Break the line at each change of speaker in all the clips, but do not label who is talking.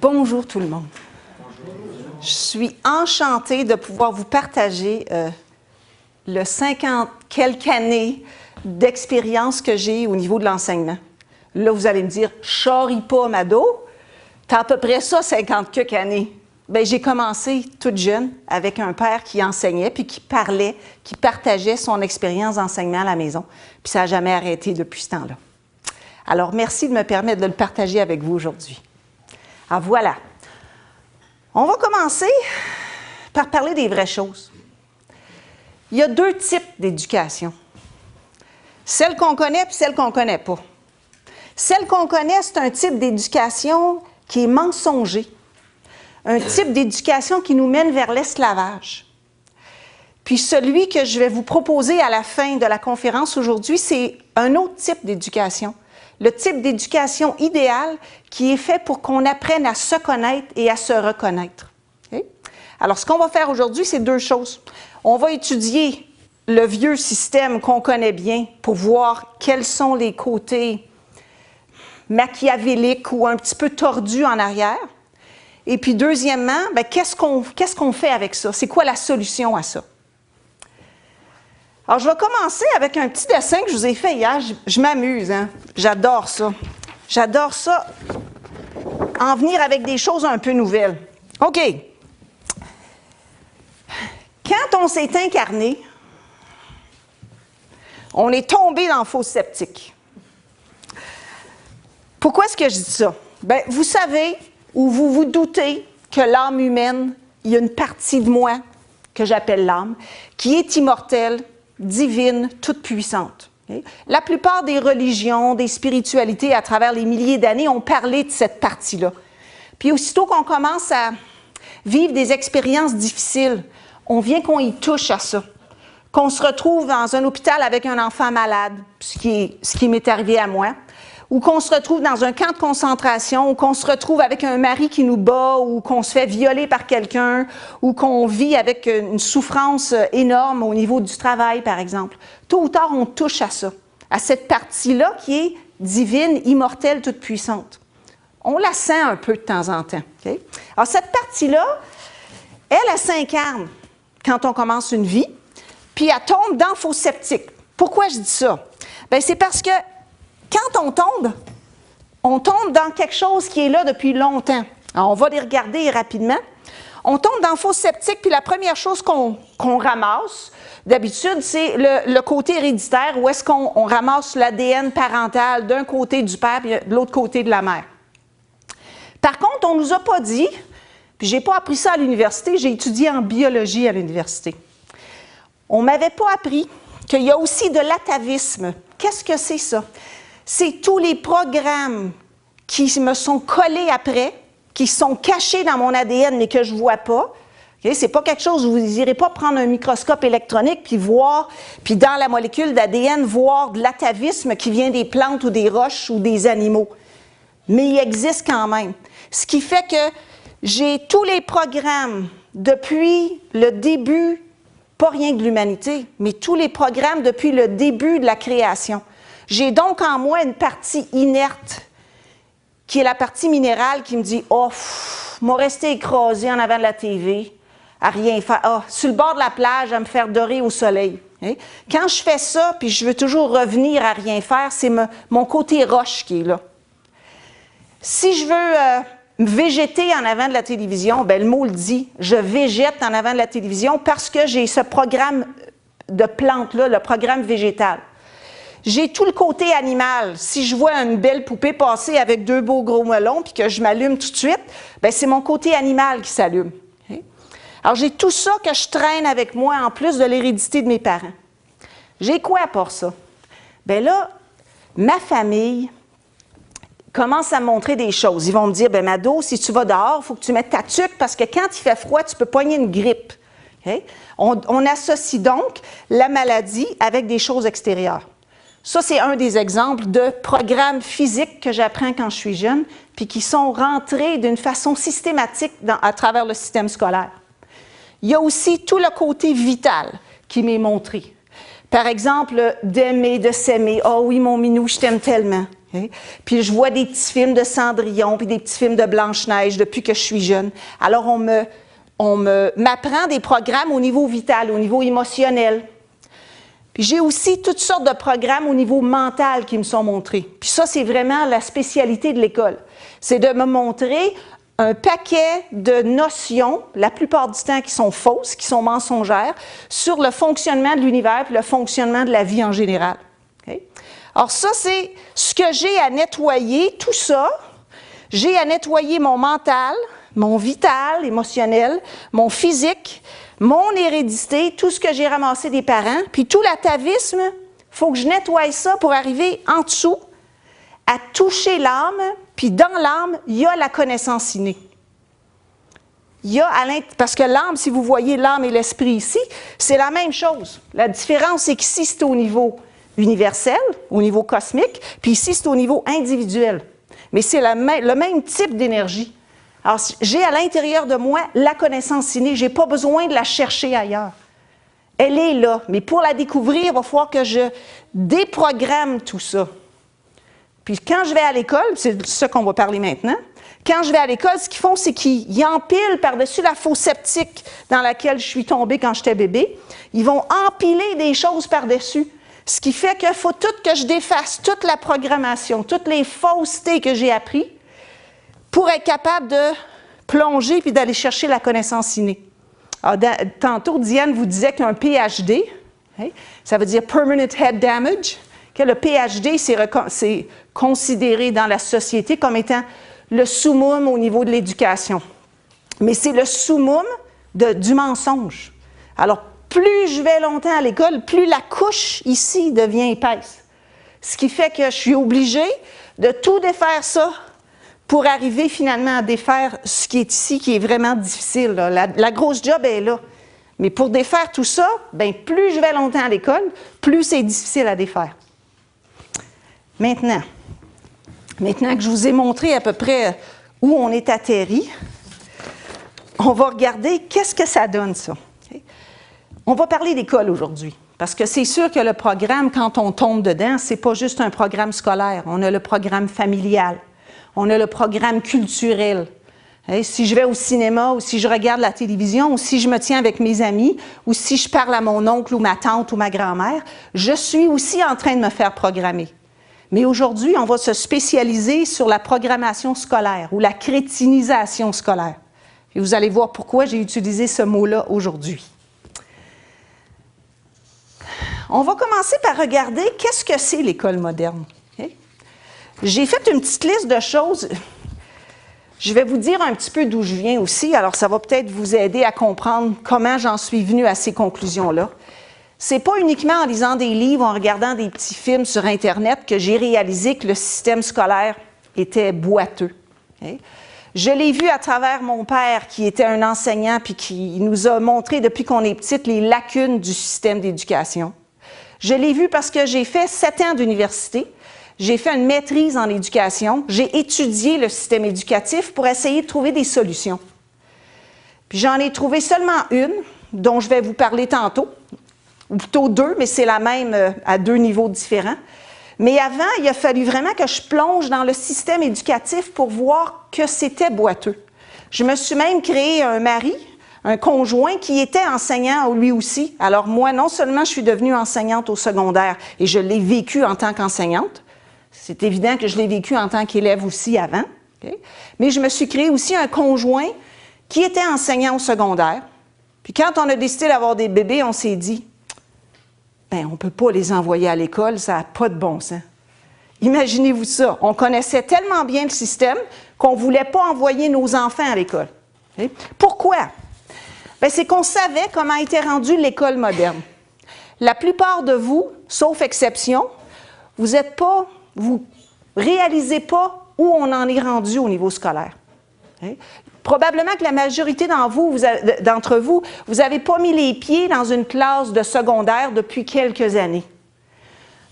Bonjour tout le monde. Je suis enchantée de pouvoir vous partager le 50 quelques années d'expérience que j'ai au niveau de l'enseignement. Là, vous allez me dire, charrie pas, Mado, t'as à peu près ça, 50 quelques années. Bien, j'ai commencé toute jeune avec un père qui enseignait puis qui parlait, qui partageait son expérience d'enseignement à la maison. Puis ça n'a jamais arrêté depuis ce temps-là. Alors, merci de me permettre de le partager avec vous aujourd'hui. Alors voilà. On va commencer par parler des vraies choses. Il y a deux types d'éducation. Celle qu'on connaît et celle qu'on ne connaît pas. Celle qu'on connaît, c'est un type d'éducation qui est mensonger. Un type d'éducation qui nous mène vers l'esclavage. Puis celui que je vais vous proposer à la fin de la conférence aujourd'hui, c'est un autre type d'éducation. Le type d'éducation idéal qui est fait pour qu'on apprenne à se connaître et à se reconnaître. Okay? Alors, ce qu'on va faire aujourd'hui, c'est deux choses. On va étudier le vieux système qu'on connaît bien pour voir quels sont les côtés machiavéliques ou un petit peu tordus en arrière. Et puis, deuxièmement, bien, qu'est-ce qu'on fait avec ça? C'est quoi la solution à ça? Alors, je vais commencer avec un petit dessin que je vous ai fait hier. Je m'amuse, hein? J'adore ça. J'adore ça, en venir avec des choses un peu nouvelles. OK. Quand on s'est incarné, on est tombé dans le faux sceptique. Pourquoi est-ce que je dis ça? Bien, vous savez, ou vous vous doutez que l'âme humaine, il y a une partie de moi, que j'appelle l'âme, qui est immortelle, divine, toute puissante. Okay? La plupart des religions, des spiritualités à travers les milliers d'années ont parlé de cette partie-là. Puis aussitôt qu'on commence à vivre des expériences difficiles, on vient qu'on y touche à ça. Qu'on se retrouve dans un hôpital avec un enfant malade, ce qui m'est arrivé à moi, ou qu'on se retrouve dans un camp de concentration, ou qu'on se retrouve avec un mari qui nous bat, ou qu'on se fait violer par quelqu'un, ou qu'on vit avec une souffrance énorme au niveau du travail, par exemple. Tôt ou tard, on touche à ça, à cette partie-là qui est divine, immortelle, toute puissante. On la sent un peu de temps en temps. Okay? Alors, cette partie-là, elle s'incarne quand on commence une vie, puis elle tombe dans le faux sceptique. Pourquoi je dis ça? Bien, c'est parce que quand on tombe dans quelque chose qui est là depuis longtemps. Alors, on va les regarder rapidement. On tombe dans le faux sceptique, puis la première chose qu'on ramasse, d'habitude, c'est le côté héréditaire, où est-ce qu'on ramasse l'ADN parental d'un côté du père et de l'autre côté de la mère. Par contre, on ne nous a pas dit, puis je n'ai pas appris ça à l'université, j'ai étudié en biologie à l'université. On ne m'avait pas appris qu'il y a aussi de l'atavisme. Qu'est-ce que c'est ça? C'est tous les programmes qui me sont collés après, qui sont cachés dans mon ADN, mais que je ne vois pas. Okay? Ce n'est pas quelque chose où vous n'irez pas prendre un microscope électronique puis voir, puis dans la molécule d'ADN, voir de l'atavisme qui vient des plantes ou des roches ou des animaux. Mais il existe quand même. Ce qui fait que j'ai tous les programmes depuis le début, pas rien de l'humanité, mais tous les programmes depuis le début de la création. J'ai donc en moi une partie inerte, qui est la partie minérale qui me dit « Oh, m'a resté écrasé en avant de la TV, à rien faire. Ah, sur le bord de la plage, à me faire dorer au soleil. Okay? » Quand je fais ça, puis je veux toujours revenir à rien faire, c'est mon côté roche qui est là. Si je veux végéter en avant de la télévision, bien, le mot le dit, je végète en avant de la télévision parce que j'ai ce programme de plante-là, le programme végétal. J'ai tout le côté animal. Si je vois une belle poupée passer avec deux beaux gros melons puis que je m'allume tout de suite, bien, c'est mon côté animal qui s'allume. Okay? Alors, j'ai tout ça que je traîne avec moi en plus de l'hérédité de mes parents. J'ai quoi pour ça? Bien là, ma famille commence à me montrer des choses. Ils vont me dire, « Bien, Mado, si tu vas dehors, il faut que tu mettes ta tuque parce que quand il fait froid, tu peux pogner une grippe. Okay? » On associe donc la maladie avec des choses extérieures. Ça, c'est un des exemples de programmes physiques que j'apprends quand je suis jeune, puis qui sont rentrés d'une façon systématique à travers le système scolaire. Il y a aussi tout le côté vital qui m'est montré. Par exemple, d'aimer, de s'aimer. « Oh oui, mon minou, je t'aime tellement. » Okay? Puis je vois des petits films de Cendrillon, puis des petits films de Blanche-Neige depuis que je suis jeune. Alors on m'apprend des programmes au niveau vital, au niveau émotionnel. Puis j'ai aussi toutes sortes de programmes au niveau mental qui me sont montrés. Puis ça, c'est vraiment la spécialité de l'école. C'est de me montrer un paquet de notions, la plupart du temps qui sont fausses, qui sont mensongères, sur le fonctionnement de l'univers et le fonctionnement de la vie en général. Okay? Alors ça, c'est ce que j'ai à nettoyer, tout ça. J'ai à nettoyer mon mental, mon vital, émotionnel, mon physique, mon hérédité, tout ce que j'ai ramassé des parents, puis tout l'atavisme, il faut que je nettoie ça pour arriver en dessous, à toucher l'âme, puis dans l'âme, il y a la connaissance innée. Il y a parce que l'âme, si vous voyez l'âme et l'esprit ici, c'est la même chose. La différence, c'est qu'ici, c'est au niveau universel, au niveau cosmique, puis ici, c'est au niveau individuel. Mais c'est le même type d'énergie. Alors, j'ai à l'intérieur de moi la connaissance innée, je n'ai pas besoin de la chercher ailleurs. Elle est là, mais pour la découvrir, il va falloir que je déprogramme tout ça. Puis quand je vais à l'école, c'est de ça qu'on va parler maintenant, quand je vais à l'école, ce qu'ils font, c'est qu'ils empilent par-dessus la fosse septique dans laquelle je suis tombée quand j'étais bébé, ils vont empiler des choses par-dessus. Ce qui fait qu'il faut tout que je défasse toute la programmation, toutes les faussetés que j'ai apprises pour être capable de plonger puis d'aller chercher la connaissance innée. Alors, tantôt, Diane vous disait qu'un PhD, hein, ça veut dire Permanent Head Damage, que le PhD, c'est considéré dans la société comme étant le summum au niveau de l'éducation. Mais c'est le summum du mensonge. Alors, plus je vais longtemps à l'école, plus la couche ici devient épaisse. Ce qui fait que je suis obligée de tout défaire ça pour arriver finalement à défaire ce qui est ici, qui est vraiment difficile. La grosse job est là. Mais pour défaire tout ça, bien, plus je vais longtemps à l'école, plus c'est difficile à défaire. Maintenant que je vous ai montré à peu près où on est atterri, on va regarder qu'est-ce que ça donne, ça. Okay? On va parler d'école aujourd'hui, parce que c'est sûr que le programme, quand on tombe dedans, ce n'est pas juste un programme scolaire. On a le programme familial, on a le programme culturel. Si je vais au cinéma, ou si je regarde la télévision, ou si je me tiens avec mes amis, ou si je parle à mon oncle ou ma tante ou ma grand-mère, je suis aussi en train de me faire programmer. Mais aujourd'hui, on va se spécialiser sur la programmation scolaire ou la crétinisation scolaire. Et vous allez voir pourquoi j'ai utilisé ce mot-là aujourd'hui. On va commencer par regarder qu'est-ce que c'est l'école moderne. Okay? J'ai fait une petite liste de choses. Je vais vous dire un petit peu d'où je viens aussi, alors ça va peut-être vous aider à comprendre comment j'en suis venue à ces conclusions-là. C'est pas uniquement en lisant des livres, en regardant des petits films sur Internet que j'ai réalisé que le système scolaire était boiteux. Okay? Je l'ai vu à travers mon père qui était un enseignant puis qui nous a montré depuis qu'on est petite les lacunes du système d'éducation. Je l'ai vu parce que j'ai fait 7 ans d'université, j'ai fait une maîtrise en éducation, j'ai étudié le système éducatif pour essayer de trouver des solutions. Puis j'en ai trouvé seulement une, dont je vais vous parler tantôt, ou plutôt 2, mais c'est la même à 2 niveaux différents. Mais avant, il a fallu vraiment que je plonge dans le système éducatif pour voir que c'était boiteux. Je me suis même créé un mari, un conjoint qui était enseignant lui aussi. Alors moi, non seulement je suis devenue enseignante au secondaire et je l'ai vécu en tant qu'enseignante, c'est évident que je l'ai vécu en tant qu'élève aussi avant, okay? Mais je me suis créé aussi un conjoint qui était enseignant au secondaire. Puis quand on a décidé d'avoir des bébés, on s'est dit, bien, on ne peut pas les envoyer à l'école, ça n'a pas de bon sens. Imaginez-vous ça, on connaissait tellement bien le système qu'on ne voulait pas envoyer nos enfants à l'école. Okay? Pourquoi? Bien, c'est qu'on savait comment était rendue l'école moderne. La plupart de vous, sauf exception, vous réalisez pas où on en est rendu au niveau scolaire. Okay? Probablement que la majorité d'entre vous, vous n'avez pas mis les pieds dans une classe de secondaire depuis quelques années.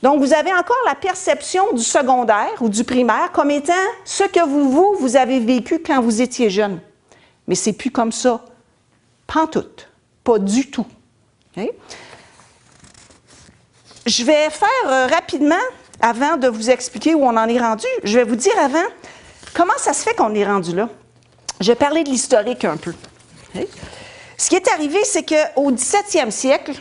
Donc, vous avez encore la perception du secondaire ou du primaire comme étant ce que vous avez vécu quand vous étiez jeune. Mais c'est plus comme ça. Pantoute. Pas du tout. Okay? Je vais faire rapidement avant de vous expliquer où on en est rendu, je vais vous dire avant, comment ça se fait qu'on est rendu là? Je vais parler de l'historique un peu. Okay? Ce qui est arrivé, c'est qu'au 17e siècle,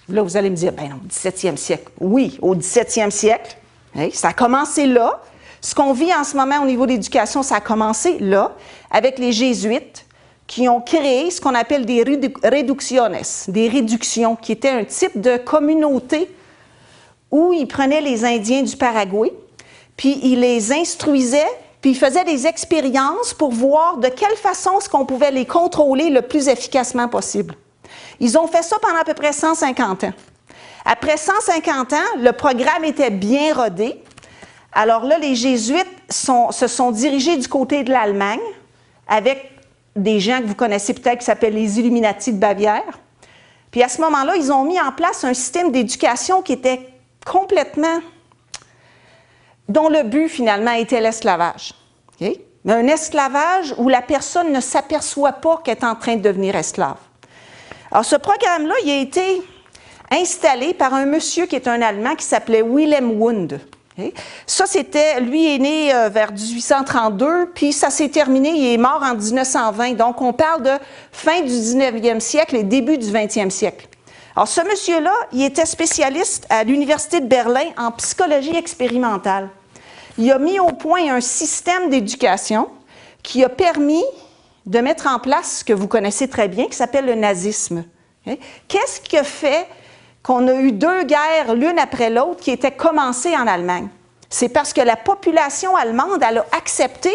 là, vous allez me dire, ben non, 17e siècle. Oui, au 17e siècle, okay? Ça a commencé là. Ce qu'on vit en ce moment au niveau de l'éducation, ça a commencé là, avec les Jésuites, qui ont créé ce qu'on appelle des reducciones, des réductions, qui étaient un type de communauté où ils prenaient les Indiens du Paraguay, puis ils les instruisaient, puis ils faisaient des expériences pour voir de quelle façon est-ce qu'on pouvait les contrôler le plus efficacement possible. Ils ont fait ça pendant à peu près 150 ans. Après 150 ans, le programme était bien rodé. Alors là, les Jésuites se sont dirigés du côté de l'Allemagne avec des gens que vous connaissez peut-être qui s'appellent les Illuminati de Bavière. Puis à ce moment-là, ils ont mis en place un système d'éducation qui était complètement, dont le but finalement était l'esclavage. Okay? Mais un esclavage où la personne ne s'aperçoit pas qu'elle est en train de devenir esclave. Alors ce programme-là, il a été installé par un monsieur qui est un Allemand qui s'appelait Wilhelm Wundt. Okay? Ça, c'était, lui est né vers 1832, puis ça s'est terminé, il est mort en 1920. Donc, on parle de fin du 19e siècle et début du 20e siècle. Alors, ce monsieur-là, il était spécialiste à l'Université de Berlin en psychologie expérimentale. Il a mis au point un système d'éducation qui a permis de mettre en place ce que vous connaissez très bien, qui s'appelle le nazisme. Okay? Qu'est-ce qui a fait qu'on a eu deux guerres l'une après l'autre qui étaient commencées en Allemagne? C'est parce que la population allemande, elle a accepté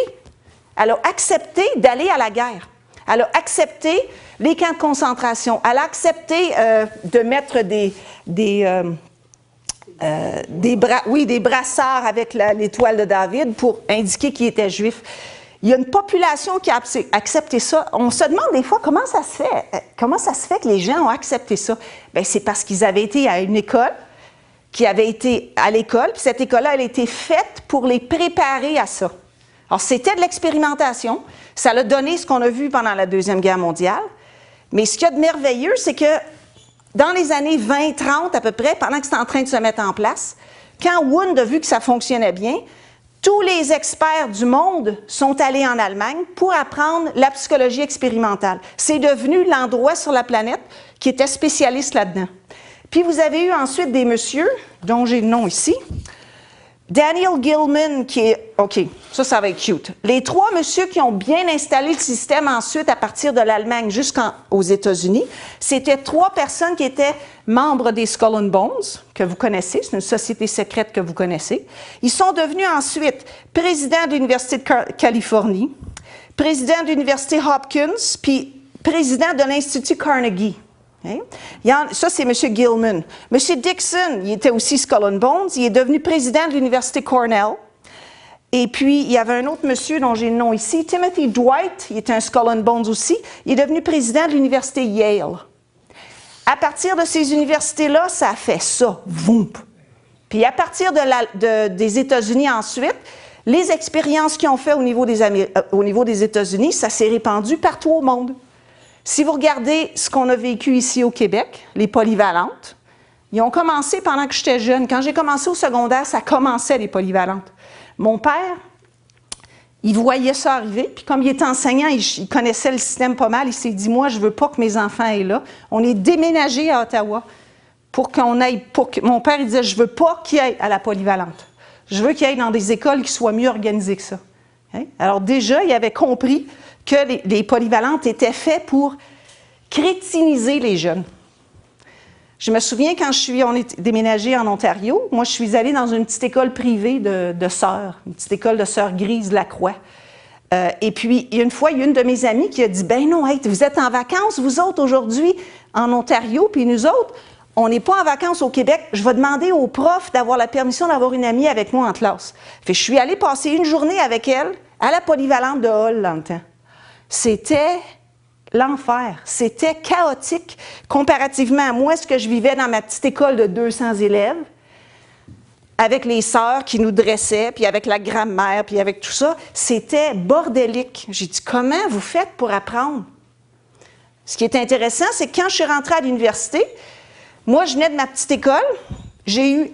d'aller à la guerre. Elle a accepté les camps de concentration. Elle a accepté de mettre des brassards avec l'étoile de David pour indiquer qu'ils étaient juifs. Il y a une population qui a accepté ça. On se demande des fois comment ça se fait. Comment ça se fait que les gens ont accepté ça? Bien, c'est parce qu'ils avaient été à une école, qui avait été à l'école, puis cette école-là, elle a été faite pour les préparer à ça. Alors, c'était de l'expérimentation. Ça a donné ce qu'on a vu pendant la Deuxième Guerre mondiale. Mais ce qu'il y a de merveilleux, c'est que dans les années 20-30 à peu près, pendant que c'était en train de se mettre en place, quand Wundt a vu que ça fonctionnait bien, tous les experts du monde sont allés en Allemagne pour apprendre la psychologie expérimentale. C'est devenu l'endroit sur la planète qui était spécialiste là-dedans. Puis vous avez eu ensuite des messieurs, dont j'ai le nom ici, Daniel Gilman, qui est... OK, ça va être cute. Les trois messieurs qui ont bien installé le système ensuite à partir de l'Allemagne jusqu'aux États-Unis, c'était trois personnes qui étaient membres des Skull and Bones, que vous connaissez, c'est une société secrète que vous connaissez. Ils sont devenus ensuite présidents de l'Université de Californie, président de l'Université Hopkins, puis président de l'Institut Carnegie. Okay? Ça, c'est M. Gilman. M. Dixon, il était aussi Skull and Bones. Il est devenu président de l'Université Cornell. Et puis, il y avait un autre monsieur dont j'ai le nom ici, Timothy Dwight. Il était un Skull and Bones aussi. Il est devenu président de l'Université Yale. À partir de ces universités-là, ça a fait ça. Voump! Puis, à partir des États-Unis ensuite, les expériences qu'ils ont fait au niveau des États-Unis, ça s'est répandu partout au monde. Si vous regardez ce qu'on a vécu ici au Québec, les polyvalentes, ils ont commencé pendant que j'étais jeune. Quand j'ai commencé au secondaire, ça commençait les polyvalentes. Mon père, il voyait ça arriver, puis comme il était enseignant, il connaissait le système pas mal, il s'est dit, moi, je ne veux pas que mes enfants aillent là. On est déménagé à Ottawa pour qu'on aille... Mon père, il disait, je ne veux pas qu'ils aillent à la polyvalente. Je veux qu'ils aillent dans des écoles qui soient mieux organisées que ça. Hein? Alors déjà, il avait compris que les polyvalentes étaient faites pour crétiniser les jeunes. Je me souviens quand on est déménagé en Ontario, moi je suis allée dans une petite école privée de sœurs, une petite école de sœurs Grises Lacroix. Et puis une fois, il y a une de mes amies qui a dit « Ben non, hey, vous êtes en vacances, vous autres, aujourd'hui, en Ontario, puis nous autres, on n'est pas en vacances au Québec. Je vais demander au prof d'avoir la permission d'avoir une amie avec moi en classe. » Fait, je suis allée passer une journée avec elle à la polyvalente de Hall dans le temps. C'était l'enfer. C'était chaotique comparativement à moi, ce que je vivais dans ma petite école de 200 élèves, avec les sœurs qui nous dressaient, puis avec la grammaire, puis avec tout ça. C'était bordélique. J'ai dit, comment vous faites pour apprendre? Ce qui est intéressant, c'est que quand je suis rentrée à l'université, moi, je venais de ma petite école, j'ai eu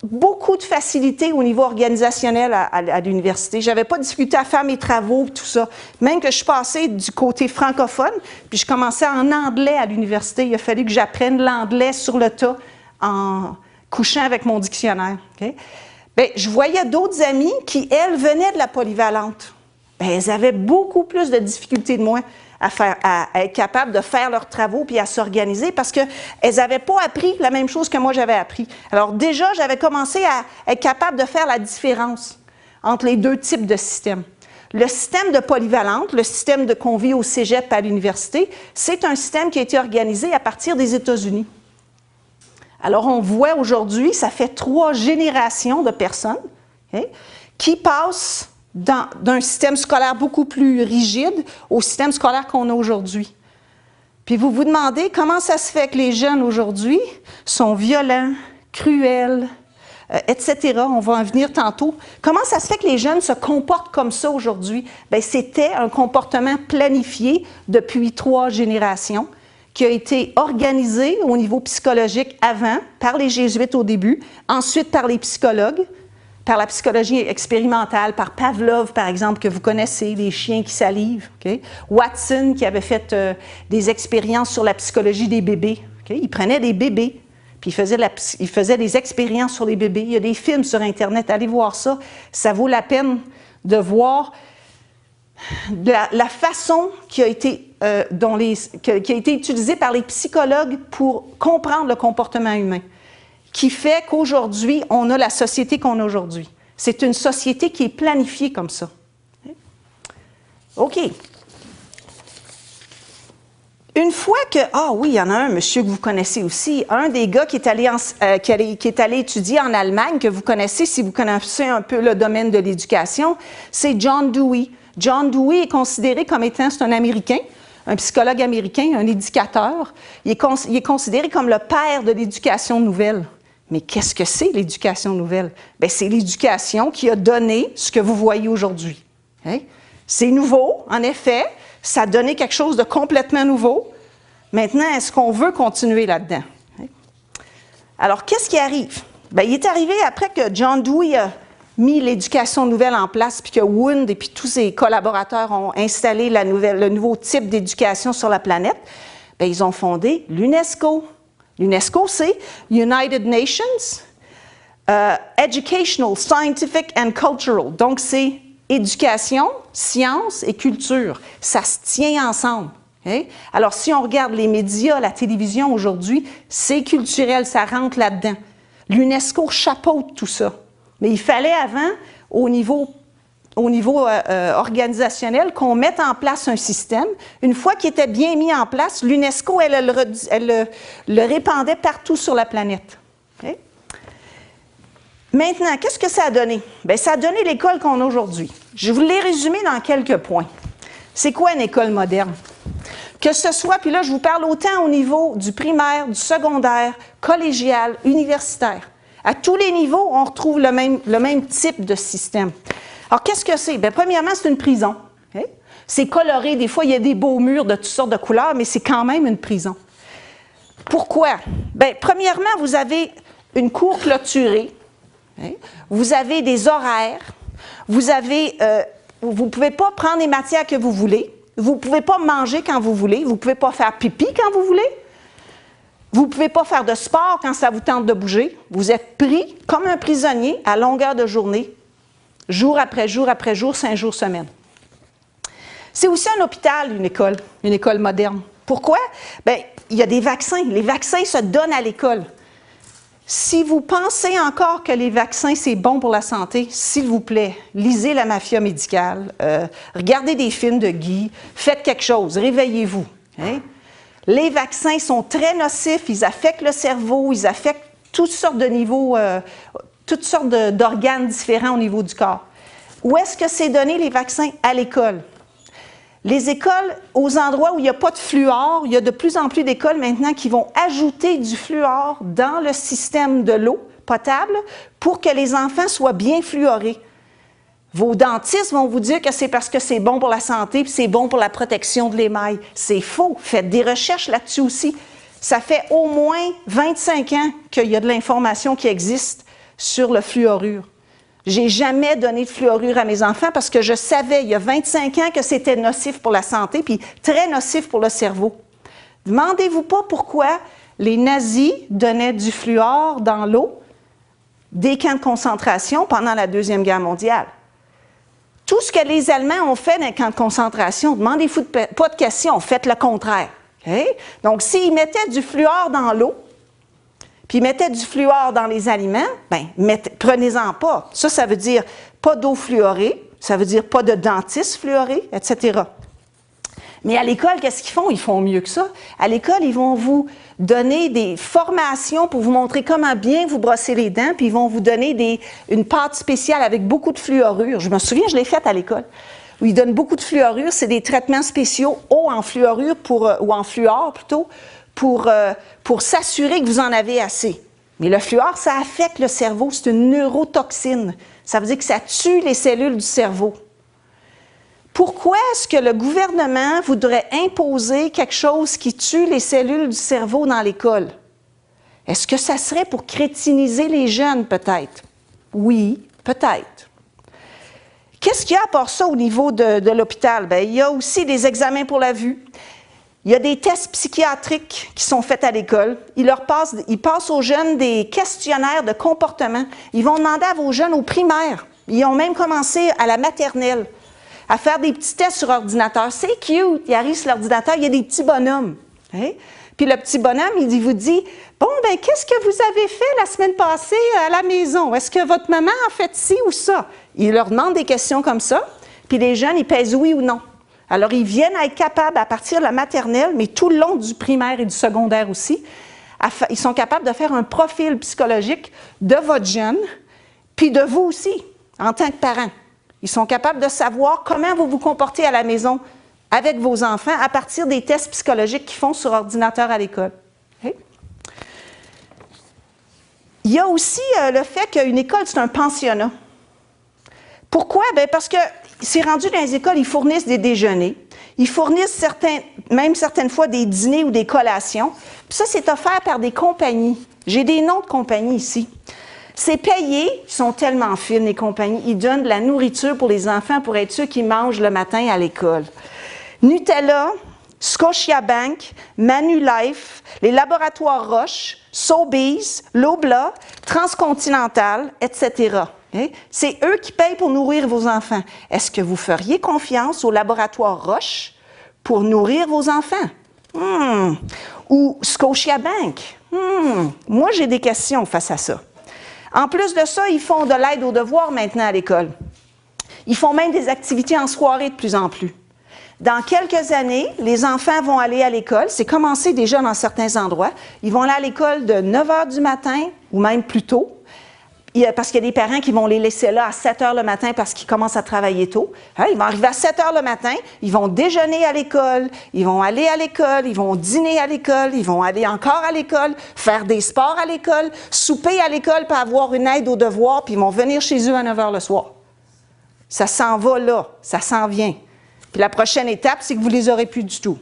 beaucoup de facilité au niveau organisationnel à l'université. Je n'avais pas de difficulté à faire mes travaux, tout ça. Même que je suis passée du côté francophone, puis je commençais en anglais à l'université. Il a fallu que j'apprenne l'anglais sur le tas en couchant avec mon dictionnaire. Okay? Bien, je voyais d'autres amis qui, elles, venaient de la polyvalente. Bien, elles avaient beaucoup plus de difficultés de moi à être capables de faire leurs travaux puis à s'organiser parce qu'elles n'avaient pas appris la même chose que moi j'avais appris. Alors déjà, j'avais commencé à être capable de faire la différence entre les deux types de systèmes. Le système de polyvalente, le système de qu'on vit au cégep à l'université, c'est un système qui a été organisé à partir des États-Unis. Alors on voit aujourd'hui, ça fait 3 générations de personnes okay, qui passent d'un système scolaire beaucoup plus rigide au système scolaire qu'on a aujourd'hui. Puis vous vous demandez comment ça se fait que les jeunes aujourd'hui sont violents, cruels, etc. On va en venir tantôt. Comment ça se fait que les jeunes se comportent comme ça aujourd'hui? Bien, c'était un comportement planifié depuis 3 générations qui a été organisé au niveau psychologique avant, par les jésuites au début, ensuite par les psychologues, par la psychologie expérimentale, par Pavlov, par exemple, que vous connaissez, les chiens qui salivent. Okay? Watson, qui avait fait des expériences sur la psychologie des bébés. Okay? Il prenait des bébés, puis il faisait des expériences sur les bébés. Il y a des films sur Internet, allez voir ça. Ça vaut la peine de voir la façon qui a été, qui a été utilisée par les psychologues pour comprendre le comportement humain, qui fait qu'aujourd'hui, on a la société qu'on a aujourd'hui. C'est une société qui est planifiée comme ça. OK. Une fois que... Ah oui, il y en a un, monsieur, que vous connaissez aussi. Un des gars qui est allé étudier en Allemagne, que vous connaissez si vous connaissez un peu le domaine de l'éducation, c'est John Dewey. John Dewey est considéré comme étant, c'est un Américain, un psychologue américain, un éducateur. Il est considéré comme le père de l'éducation nouvelle. Mais qu'est-ce que c'est l'éducation nouvelle? Bien, c'est l'éducation qui a donné ce que vous voyez aujourd'hui. Hein? C'est nouveau, en effet, ça a donné quelque chose de complètement nouveau. Maintenant, est-ce qu'on veut continuer là-dedans? Hein? Alors, qu'est-ce qui arrive? Bien, il est arrivé après que John Dewey a mis l'éducation nouvelle en place, puis que Wundt et puis tous ses collaborateurs ont installé le nouveau type d'éducation sur la planète, bien, ils ont fondé l'UNESCO. L'UNESCO, c'est United Nations Educational, Scientific and Cultural. Donc, c'est éducation, science et culture. Ça se tient ensemble. Okay? Alors, si on regarde les médias, la télévision aujourd'hui, c'est culturel, ça rentre là-dedans. L'UNESCO chapeaute tout ça. Mais il fallait avant, au niveau organisationnel, qu'on mette en place un système. Une fois qu'il était bien mis en place, l'UNESCO, elle le répandait partout sur la planète. Okay? Maintenant, qu'est-ce que ça a donné? Bien, ça a donné l'école qu'on a aujourd'hui. Je vous l'ai résumé dans quelques points. C'est quoi une école moderne? Que ce soit, puis là, je vous parle autant au niveau du primaire, du secondaire, collégial, universitaire. À tous les niveaux, on retrouve le même type de système. Alors, qu'est-ce que c'est? Bien, premièrement, c'est une prison. Okay? C'est coloré. Des fois, il y a des beaux murs de toutes sortes de couleurs, mais c'est quand même une prison. Pourquoi? Bien, premièrement, vous avez une cour clôturée. Okay? Vous avez des horaires. Vous ne pouvez pas prendre les matières que vous voulez. Vous ne pouvez pas manger quand vous voulez. Vous ne pouvez pas faire pipi quand vous voulez. Vous ne pouvez pas faire de sport quand ça vous tente de bouger. Vous êtes pris comme un prisonnier à longueur de journée, jour après jour après jour, 5 jours semaine. C'est aussi un hôpital, une école moderne. Pourquoi? Bien, il y a des vaccins. Les vaccins se donnent à l'école. Si vous pensez encore que les vaccins, c'est bon pour la santé, s'il vous plaît, lisez La Mafia médicale, regardez des films de Guy, faites quelque chose, réveillez-vous. Hein? Les vaccins sont très nocifs, ils affectent le cerveau, ils affectent toutes sortes de niveaux, toutes sortes d'organes différents au niveau du corps. Où est-ce que c'est donné les vaccins? À l'école. Les écoles, aux endroits où il n'y a pas de fluor, il y a de plus en plus d'écoles maintenant qui vont ajouter du fluor dans le système de l'eau potable pour que les enfants soient bien fluorés. Vos dentistes vont vous dire que c'est parce que c'est bon pour la santé et c'est bon pour la protection de l'émail. C'est faux. Faites des recherches là-dessus aussi. Ça fait au moins 25 ans qu'il y a de l'information qui existe sur le fluorure. J'ai jamais donné de fluorure à mes enfants parce que je savais, il y a 25 ans, que c'était nocif pour la santé, puis très nocif pour le cerveau. Demandez-vous pas pourquoi les nazis donnaient du fluor dans l'eau des camps de concentration pendant la Deuxième Guerre mondiale. Tout ce que les Allemands ont fait dans les camps de concentration, demandez-vous pas de questions, faites le contraire. Okay? Donc, s'ils mettaient du fluor dans l'eau, puis ils mettaient du fluor dans les aliments, bien, prenez-en pas. Ça veut dire pas d'eau fluorée, ça veut dire pas de dentifrice fluoré, etc. Mais à l'école, qu'est-ce qu'ils font? Ils font mieux que ça. À l'école, ils vont vous donner des formations pour vous montrer comment bien vous brosser les dents, puis ils vont vous donner une pâte spéciale avec beaucoup de fluorure. Je me souviens, je l'ai faite à l'école, où ils donnent beaucoup de fluorure. C'est des traitements spéciaux, eau en fluorure, ou en fluor plutôt, pour s'assurer que vous en avez assez. Mais le fluor, ça affecte le cerveau, c'est une neurotoxine. Ça veut dire que ça tue les cellules du cerveau. Pourquoi est-ce que le gouvernement voudrait imposer quelque chose qui tue les cellules du cerveau dans l'école? Est-ce que ça serait pour crétiniser les jeunes, peut-être? Oui, peut-être. Qu'est-ce qu'il y a à part ça au niveau de l'hôpital? Bien, il y a aussi des examens pour la vue. Il y a des tests psychiatriques qui sont faits à l'école. Ils passent aux jeunes des questionnaires de comportement. Ils vont demander à vos jeunes au primaire. Ils ont même commencé à la maternelle à faire des petits tests sur ordinateur. C'est cute. Il arrive sur l'ordinateur, il y a des petits bonhommes. Hein? Puis le petit bonhomme, il vous dit, « Bon, ben qu'est-ce que vous avez fait la semaine passée à la maison? Est-ce que votre maman a fait ci ou ça? » Il leur demande des questions comme ça, puis les jeunes, ils pèsent oui ou non. Alors, ils viennent à être capables, à partir de la maternelle, mais tout le long du primaire et du secondaire aussi, ils sont capables de faire un profil psychologique de votre jeune, puis de vous aussi, en tant que parent. Ils sont capables de savoir comment vous vous comportez à la maison avec vos enfants à partir des tests psychologiques qu'ils font sur ordinateur à l'école. Okay? Il y a aussi le fait qu'une école, c'est un pensionnat. Pourquoi? Bien, parce que c'est rendu dans les écoles, ils fournissent des déjeuners, ils fournissent même certaines fois des dîners ou des collations. Puis ça, c'est offert par des compagnies. J'ai des noms de compagnies ici. C'est payé, ils sont tellement fines, les compagnies. Ils donnent de la nourriture pour les enfants pour être sûrs qu'ils mangent le matin à l'école. Nutella, Scotiabank, Manulife, les laboratoires Roche, Sobeys, Lobla, Transcontinental, etc. C'est eux qui payent pour nourrir vos enfants. Est-ce que vous feriez confiance au laboratoire Roche pour nourrir vos enfants? Ou Scotiabank? Moi, j'ai des questions face à ça. En plus de ça, ils font de l'aide aux devoirs maintenant à l'école. Ils font même des activités en soirée de plus en plus. Dans quelques années, les enfants vont aller à l'école. C'est commencé déjà dans certains endroits. Ils vont aller à l'école de 9 h du matin ou même plus tôt. Parce qu'il y a des parents qui vont les laisser là à 7 h le matin parce qu'ils commencent à travailler tôt. Ils vont arriver à 7 h le matin, ils vont déjeuner à l'école, ils vont aller à l'école, ils vont dîner à l'école, ils vont aller encore à l'école, faire des sports à l'école, souper à l'école pour avoir une aide aux devoirs, puis ils vont venir chez eux à 9 h le soir. Ça s'en va là, ça s'en vient. Puis la prochaine étape, c'est que vous ne les aurez plus du tout.